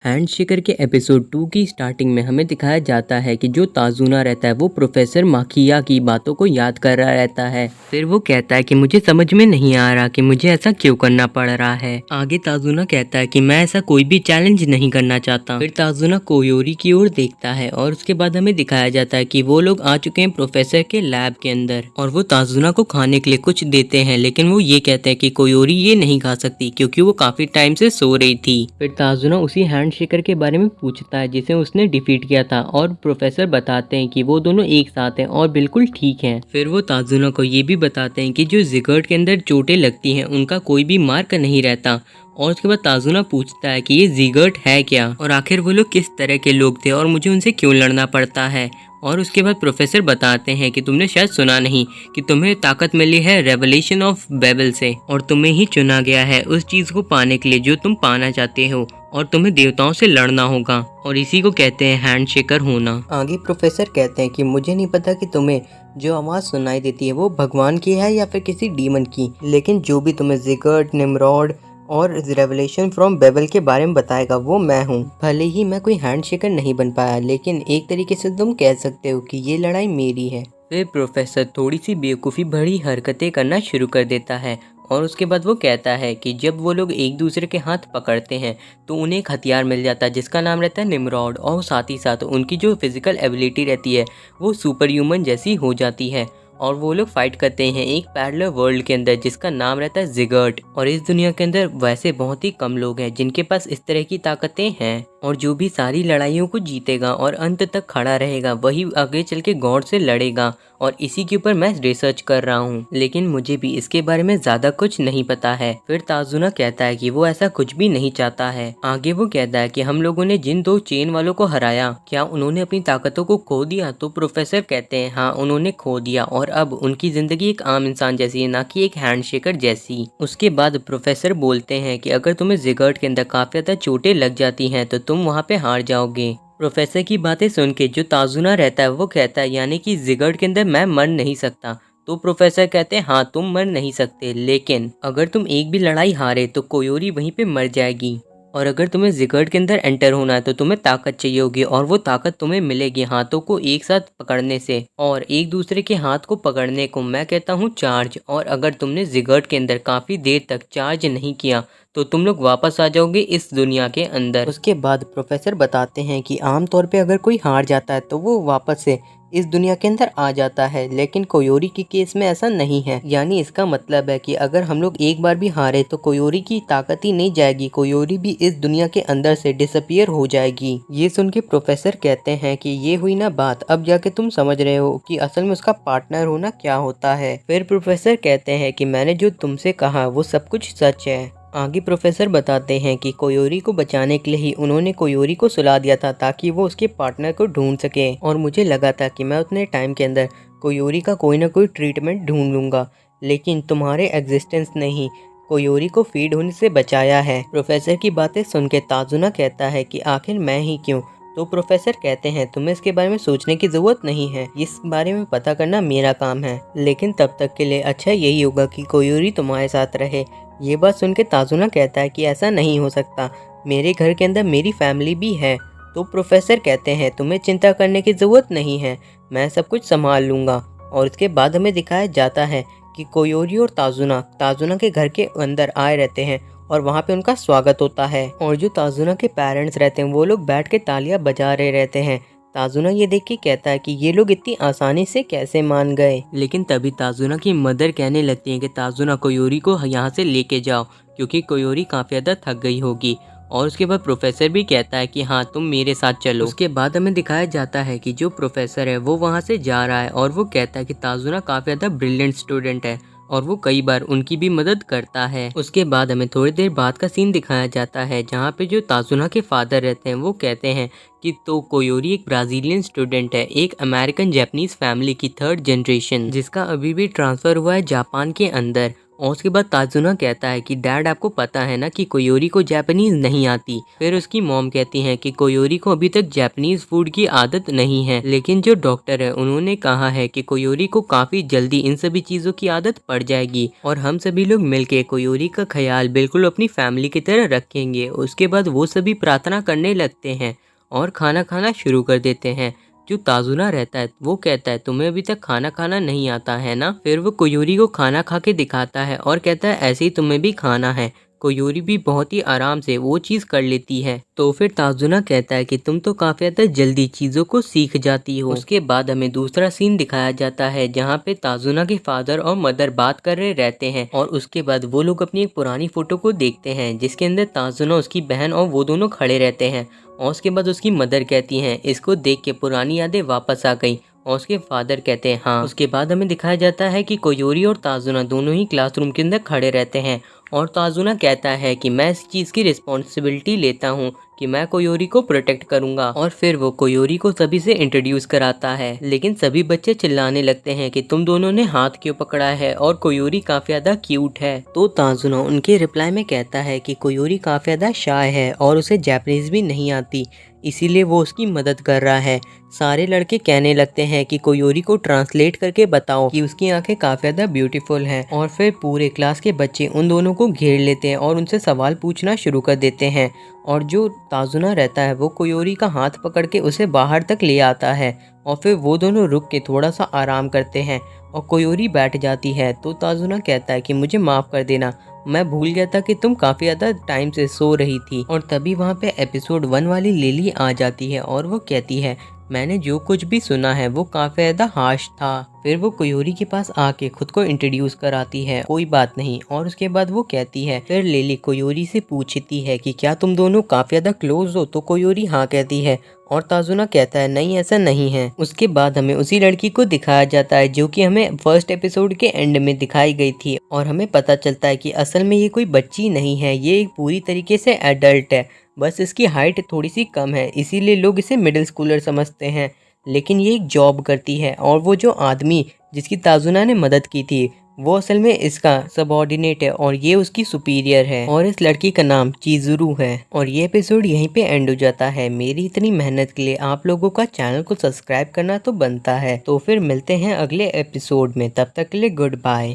हैंडशेकर के एपिसोड 2 की स्टार्टिंग में हमें दिखाया जाता है कि जो ताजुना रहता है वो प्रोफेसर माखिया की बातों को याद कर रहा रहता है। फिर वो कहता है कि मुझे समझ में नहीं आ रहा कि मुझे ऐसा क्यों करना पड़ रहा है। आगे ताजुना कहता है कि मैं ऐसा कोई भी चैलेंज नहीं करना चाहता। फिर ताजुना कोयोरी की ओर देखता है और उसके बाद हमें दिखाया जाता है कि वो लोग आ चुके हैं प्रोफेसर के लैब के अंदर और वो ताजुना को खाने के लिए कुछ देते हैं, लेकिन वो ये कहते हैं कि कोयोरी ये नहीं खा सकती क्योंकि वो काफी टाइम से सो रही थी। फिर ताजुना उसी हैंडशेकर के बारे में पूछता है जिसे उसने डिफीट किया था और प्रोफेसर बताते हैं कि वो दोनों एक साथ हैं और बिल्कुल ठीक हैं। फिर वो ताजुना को ये भी बताते हैं कि जो जिगर्ट के अंदर चोटें लगती हैं उनका कोई भी मार्क नहीं रहता। और उसके बाद ताजुना पूछता है कि ये जिगर्ट है क्या और आखिर वो लोग किस तरह के लोग थे और मुझे उनसे क्यों लड़ना पड़ता है। और उसके बाद प्रोफेसर बताते हैं कि तुमने शायद सुना नहीं कि तुम्हें ताकत मिली है रेवलेशन ऑफ बेबल से और तुम्हें ही चुना गया है उस चीज को पाने के लिए जो तुम पाना चाहते हो और तुम्हें देवताओं से लड़ना होगा और इसी को कहते हैं हैंडशेकर होना। आगे प्रोफेसर कहते हैं कि मुझे नहीं पता कि तुम्हें जो आवाज़ सुनाई देती है वो भगवान की है या फिर किसी डीमन की, लेकिन जो भी तुम्हें जिगर्ट, निम्रॉड और रेवलेशन फ्रॉम बेबल के बारे में बताएगा वो मैं हूँ। भले ही मैं कोई हैंडशेकर नहीं बन पाया, लेकिन एक तरीके से तुम कह सकते हो कि ये लड़ाई मेरी है। फिर प्रोफेसर थोड़ी सी बेवकूफ़ी भरी हरकतें करना शुरू कर देता है और उसके बाद वो कहता है कि जब वो लोग एक दूसरे के हाथ पकड़ते हैं तो उन्हें एक हथियार मिल जाता है जिसका नाम रहता है निम्रॉड और साथ ही साथ उनकी जो फिजिकल एबिलिटी रहती है वो सुपर ह्यूमन जैसी हो जाती है और वो लोग फाइट करते हैं एक पैरेलल वर्ल्ड के अंदर जिसका नाम रहता है जिगर्ट। और इस दुनिया के अंदर वैसे बहुत ही कम लोग हैं जिनके पास इस तरह की ताकतें हैं और जो भी सारी लड़ाइयों को जीतेगा और अंत तक खड़ा रहेगा वही आगे चल के गॉड से लड़ेगा। और इसी के ऊपर मैं रिसर्च कर रहा हूँ, लेकिन मुझे भी इसके बारे में ज्यादा कुछ नहीं पता है। फिर ताजुना कहता है कि वो ऐसा कुछ भी नहीं चाहता है। आगे वो कहता है कि हम लोगों ने जिन दो चेन वालों को हराया क्या उन्होंने अपनी ताकतों को खो दिया। तो प्रोफेसर कहते हैं हाँ उन्होंने खो दिया और अब उनकी जिंदगी एक आम इंसान जैसी है, ना कि एक हैंडशेकर जैसी। उसके बाद प्रोफेसर बोलते हैं कि अगर तुम्हें जिगर्ट के अंदर काफी ज्यादा चोटें लग जाती हैं तो तुम वहाँ पे हार जाओगे। प्रोफेसर की बातें सुन के जो ताजुना रहता है वो कहता है यानी कि जिगर्ट के अंदर मैं मर नहीं सकता। तो प्रोफेसर कहते हैं हाँ तुम मर नहीं सकते, लेकिन अगर तुम एक भी लड़ाई हारे तो कोयोरी वहीं पे मर जाएगी और अगर तुम्हें जिगर्ट के अंदर एंटर होना है तो तुम्हें ताकत चाहिए होगी और वो ताकत तुम्हें मिलेगी हाथों को एक साथ पकड़ने से और एक दूसरे के हाथ को पकड़ने को मैं कहता हूँ चार्ज। और अगर तुमने जिगर्ट के अंदर काफ़ी देर तक चार्ज नहीं किया तो तुम लोग वापस आ जाओगे इस दुनिया के अंदर। उसके बाद प्रोफेसर बताते हैं कि आमतौर पे अगर कोई हार जाता है तो वो वापस से इस दुनिया के अंदर आ जाता है, लेकिन कोयोरी के केस में ऐसा नहीं है। यानी इसका मतलब है कि अगर हम लोग एक बार भी हारे तो कोयोरी की ताकत ही नहीं जाएगी, कोयोरी भी इस दुनिया के अंदर से डिसअपियर हो जाएगी। ये सुन के प्रोफेसर कहते हैं कि ये हुई ना बात, अब जाके तुम समझ रहे हो कि असल में उसका पार्टनर होना क्या होता है। फिर प्रोफेसर कहते हैं कि मैंने जो तुमसे कहा वो सब कुछ सच है। आगे प्रोफेसर बताते हैं कि कोयोरी को बचाने के लिए ही उन्होंने कोयोरी को सुला दिया था ताकि वो उसके पार्टनर को ढूंढ सके और मुझे लगा था कि मैं उतने टाइम के अंदर कोयोरी का कोई ना कोई ट्रीटमेंट ढूंढ लूँगा, लेकिन तुम्हारे एग्जिस्टेंस ने ही कोयोरी को फीड होने से बचाया है। प्रोफेसर की बातें सुन के ताजुना कहता है कि आखिर मैं ही क्यों। तो प्रोफेसर कहते हैं तुम्हें इसके बारे में सोचने की ज़रूरत नहीं है, इस बारे में पता करना मेरा काम है, लेकिन तब तक के लिए अच्छा यही होगा कि कोयोरी तुम्हारे साथ रहे। ये बात सुन के ताजुना कहता है कि ऐसा नहीं हो सकता, मेरे घर के अंदर मेरी फैमिली भी है। तो प्रोफेसर कहते हैं तुम्हें चिंता करने की ज़रूरत नहीं है, मैं सब कुछ संभाल लूँगा। और उसके बाद हमें दिखाया जाता है कि कोयोरी और ताजुना के घर के अंदर आए रहते हैं और वहाँ पे उनका स्वागत होता है और जो ताजुना के पेरेंट्स रहते हैं वो लोग बैठ के तालियां बजा रहे रहते हैं। ताजुना ये देख के कहता है कि ये लोग इतनी आसानी से कैसे मान गए, लेकिन तभी ताजुना की मदर कहने लगती है कि ताजुना कोयोरी को यहाँ से लेके जाओ क्योंकि कोयोरी काफ़ी ज़्यादा थक गई होगी। और उसके बाद प्रोफेसर भी कहता है कि हाँ तुम मेरे साथ चलो। उसके बाद हमें दिखाया जाता है कि जो प्रोफेसर है वो वहाँ से जा रहा है और वो कहता है कि ताजुना काफ़ी ज़्यादा ब्रिलियंट स्टूडेंट है और वो कई बार उनकी भी मदद करता है। उसके बाद हमें थोड़ी देर बाद का सीन दिखाया जाता है जहाँ पे जो ताजुना के फादर रहते हैं वो कहते हैं कि तो कोयोरी एक ब्राज़ीलियन स्टूडेंट है, एक अमेरिकन जैपनीज फैमिली की 3rd जनरेशन जिसका अभी भी ट्रांसफ़र हुआ है जापान के अंदर और उसके बाद ताजुना कहता है कि डैड आपको पता है ना कि कोयोरी को जापानीज नहीं आती। फिर उसकी मॉम कहती हैं कि कोयोरी को अभी तक जापानीज फूड की आदत नहीं है, लेकिन जो डॉक्टर है उन्होंने कहा है कि कोयोरी को काफी जल्दी इन सभी चीजों की आदत पड़ जाएगी और हम सभी लोग मिलके कोयोरी का ख्याल बिल्कुल अपनी फैमिली की तरह रखेंगे। उसके बाद वो सभी प्रार्थना करने लगते हैं और खाना खाना शुरू कर देते हैं। जो ताजुना रहता है वो कहता है तुम्हें अभी तक खाना खाना नहीं आता है ना। फिर वो कोयोरी को खाना खा के दिखाता है और कहता है ऐसे ही तुम्हें भी खाना है। कोयोरी भी बहुत ही आराम से वो चीज़ कर लेती है। तो फिर ताजुना कहता है कि तुम तो काफ़ी ज़्यादा जल्दी चीज़ों को सीख जाती हो। उसके बाद हमें दूसरा सीन दिखाया जाता है जहाँ पे ताजुना के फादर और मदर बात कर रहे रहते हैं और उसके बाद वो लोग अपनी एक पुरानी फोटो को देखते हैं जिसके अंदर ताजुना, उसकी बहन और वो दोनों खड़े रहते हैं। और उसके बाद उसकी मदर कहती हैं इसको देख के पुरानी यादें वापस आ गई। और उसके फादर कहते हैं हाँ। उसके बाद हमें दिखाया जाता है कि कोयोरी और ताजुना दोनों ही क्लासरूम के अंदर खड़े रहते हैं और ताजुना कहता है कि मैं इस चीज़ की रिस्पॉन्सिबिलिटी लेता हूँ कि मैं कोयोरी को प्रोटेक्ट करूंगा। और फिर वो कोयोरी को सभी से इंट्रोड्यूस कराता है, लेकिन सभी बच्चे चिल्लाने लगते हैं कि तुम दोनों ने हाथ क्यों पकड़ा है और कोयोरी काफी ज्यादा क्यूट है। तो ताजुना उनके रिप्लाई में कहता है कि कोयोरी काफी ज्यादा शाय है और उसे जापानीज भी नहीं आती, इसीलिए वो उसकी मदद कर रहा है। सारे लड़के कहने लगते हैं कि कोयोरी को ट्रांसलेट करके बताओ कि उसकी आंखें काफ़ी ज़्यादा ब्यूटीफुल हैं। और फिर पूरे क्लास के बच्चे उन दोनों को घेर लेते हैं और उनसे सवाल पूछना शुरू कर देते हैं। और जो ताजुना रहता है वो कोयोरी का हाथ पकड़ के उसे बाहर तक ले आता है और फिर वो दोनों रुक के थोड़ा सा आराम करते हैं और कोयोरी बैठ जाती है। तो ताजुना कहता है कि मुझे माफ़ कर देना, मैं भूल गया था कि तुम काफ़ी ज़्यादा टाइम से सो रही थी। और तभी वहाँ पे एपिसोड 1 वाली लिली आ जाती है और वो कहती है मैंने जो कुछ भी सुना है वो काफ़ी ज़्यादा हार्श था। फिर वो कोयोरी के पास आके खुद को इंट्रोड्यूस कराती है, कोई बात नहीं। और उसके बाद वो कहती है, फिर लिली कोयोरी से पूछती है कि क्या तुम दोनों काफ़ी ज़्यादा क्लोज हो। तो कोयोरी हाँ कहती है और ताजुना कहता है नहीं ऐसा नहीं है। उसके बाद हमें उसी लड़की को दिखाया जाता है जो कि हमें फर्स्ट एपिसोड के एंड में दिखाई गई थी और हमें पता चलता है कि असल में ये कोई बच्ची नहीं है, ये एक पूरी तरीके से एडल्ट है। बस इसकी हाइट थोड़ी सी कम है, इसीलिए लोग इसे मिडिल स्कूलर समझते हैं, लेकिन ये एक जॉब करती है। और वो जो आदमी जिसकी ताजुना ने मदद की थी वो असल में इसका सबऑर्डिनेट है और ये उसकी सुपीरियर है। और इस लड़की का नाम चिजुरू है। और ये एपिसोड यहीं पे एंड हो जाता है। मेरी इतनी मेहनत के लिए आप लोगों का चैनल को सब्सक्राइब करना तो बनता है। तो फिर मिलते हैं अगले एपिसोड में, तब तक के लिए गुड बाय।